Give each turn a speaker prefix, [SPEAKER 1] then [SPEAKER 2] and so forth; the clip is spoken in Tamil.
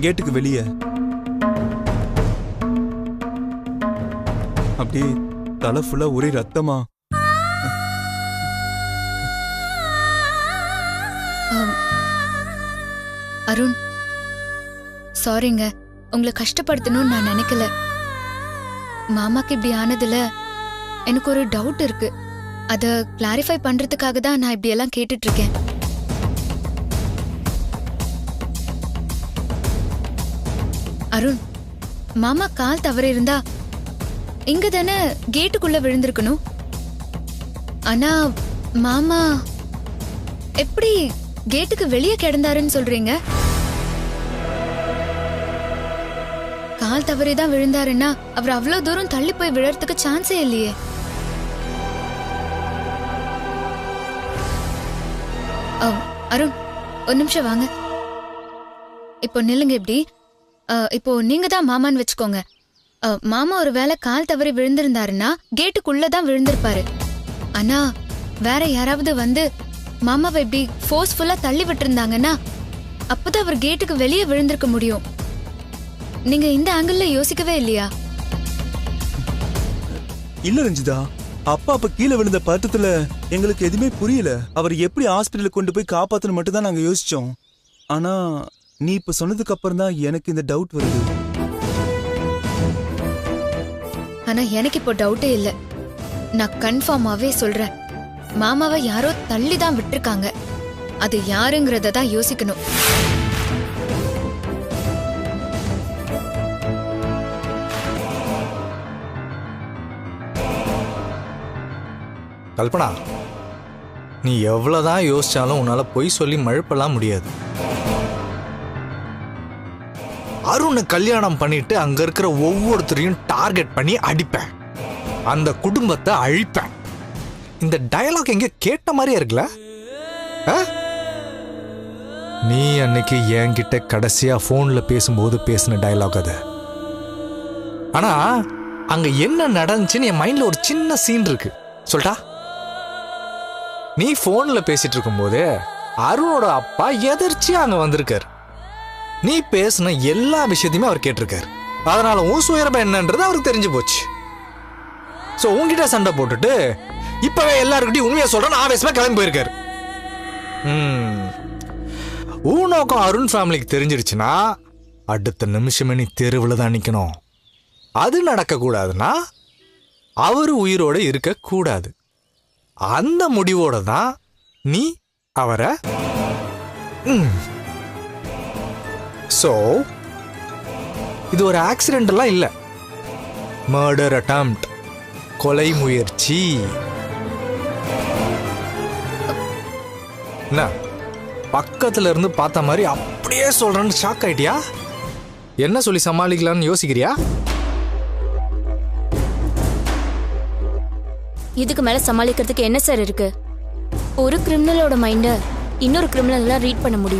[SPEAKER 1] கேட்டுக்கு வெளியே. அப்படியே தலை ஃபுல்லா ஒரே ரத்தமா.
[SPEAKER 2] அருண், சாரிங்க, உங்களை கஷ்டப்படுத்தணும்னு நான் நினைக்கல. மாமாக்கு இப்படி ஆனதுல எனக்கு ஒரு டவுட் இருக்கு. அத கிளாரிஃபை பண்றதுக்காக தான் நான் இப்படி எல்லாம் கேட்டுட்டு இருக்கேன். அருண், மாமா கால் தவறி இருந்தா இங்க தானே கேட்டுக்குள்ள விழுந்திருக்கணும். ஆனா மாமா எப்படி கேட்டுக்கு வெளியே கிடந்தாருன்னு சொல்றீங்க? கால் தவறிதான் விழுந்தாருன்னா அவர் அவ்வளவு தூரம் தள்ளி போய் விழறதுக்கு சான்ஸே இல்லையே. அருண், ஒரு நிமிஷம் வாங்க. இப்போ நில்லுங்க. இப்படி இப்போ நீங்க தான் மாமான்னு வச்சுக்கோங்க. மாமா ஒரு வேளை கால் தவறி விழுந்திருந்தாருன்னா கேட்டுக்குள்ளதான் விழுந்திருப்பாரு. ஆனா வேற யாராவது வந்து மாமாவை இப்படி ஃபோர்ஸ்ஃபுல்லா தள்ளி விட்டுருந்தாங்கன்னா அப்பதான் அவர் கேட்டுக்கு வெளியே விழுந்திருக்க முடியும். நீங்க இந்த ஆங்கிள் யோசிக்கவே இல்லையா?
[SPEAKER 1] இல்ல ரஞ்சிதா, அப்பா அப்ப கீழே விழுந்த பதட்டத்துல எங்களுக்கு எதுவுமே புரியல. அவர் எப்படி ஹாஸ்பிட்டலுக்கு கொண்டு போய் காப்பாத்தணும் மட்டும் தான் நாங்க யோசிச்சோம். ஆனா நீ இப்ப சொன்னதுக்கு அப்புறம் தான் எனக்கு இந்த டவுட் வருது.
[SPEAKER 2] ஆனா எனக்கு இப்போ டவுட்டே இல்ல. நான் கன்ஃபார்மாவே சொல்றேன், மாமாவை யாரோ தள்ளி தான் விட்டுருக்காங்க. அது யாருங்கிறத தான் யோசிக்கணும்.
[SPEAKER 3] கல்பனா, நீ எவ்வளவுதான் யோசிச்சாலும் உன்னால பொய் சொல்லி மழுப்பலாம் முடியாது. அருணை கல்யாணம் பண்ணிட்டு அங்க இருக்கிற ஒவ்வொருத்தரையும் டார்கெட் பண்ணி அடிப்பேன், அந்த குடும்பத்தை அழிப்பேன். இந்த டயலாக் எங்க கேட்ட மாதிரியே இருக்குல்ல? நீ அன்னைக்கு என்கிட்ட கடைசியா போன்ல பேசும்போது பேசின டயலாக் அது. ஆனா அங்க என்ன நடந்துச்சுன்னு என் மைண்ட்ல ஒரு சின்ன சீன் இருக்கு, சொல்லிட்டா? நீ போன்ல பேசிட்டு இருக்கும்போது அருணோட அப்பா எதிர்ச்சியா அங்க வந்திருக்காரு. நீ பேசின எல்லா விஷயத்தையுமே அவர் கேட்டிருக்காரு. அதனால உன் சுயரபம் என்னன்றது அவருக்கு தெரிஞ்சு போச்சு. சோ உன்கிட்ட சண்டை போட்டுட்டு இப்பவே எல்லாருக்கிட்டையும் உண்மையா சொல்றேன்னு ஆவேசமா கிளம்பி போயிருக்காரு. உன் நோக்கம் அருண் ஃபேமிலிக்கு தெரிஞ்சிருச்சுன்னா அடுத்த நிமிஷமே நீ தெருவில் தான் நிக்கணும். அது நடக்க கூடாதுன்னா அவரு உயிரோட இருக்க கூடாது. அந்த முடிவோட தான் நீ அவரை சோ இது ஒரு ஆக்சிடென்ட் எல்லாம் இல்ல, மர்டர் அட்டெம்ப்ட், கொலை முயற்சி. என்ன பக்கத்துல இருந்து பார்த்த மாதிரி அப்படியே சொல்றேன்னு ஷாக் ஆயிட்டியா? என்ன சொல்லி சமாளிக்கலாம்னு யோசிக்கிறியா?
[SPEAKER 4] இதுக்கு மேல சமாளிக்கிறதுக்கு என்ன சார் இருக்கு? ஒரு கிரிமினலோட மைண்ட இன்னொரு கிரிமினல் ரீட் பண்ண முடியும்.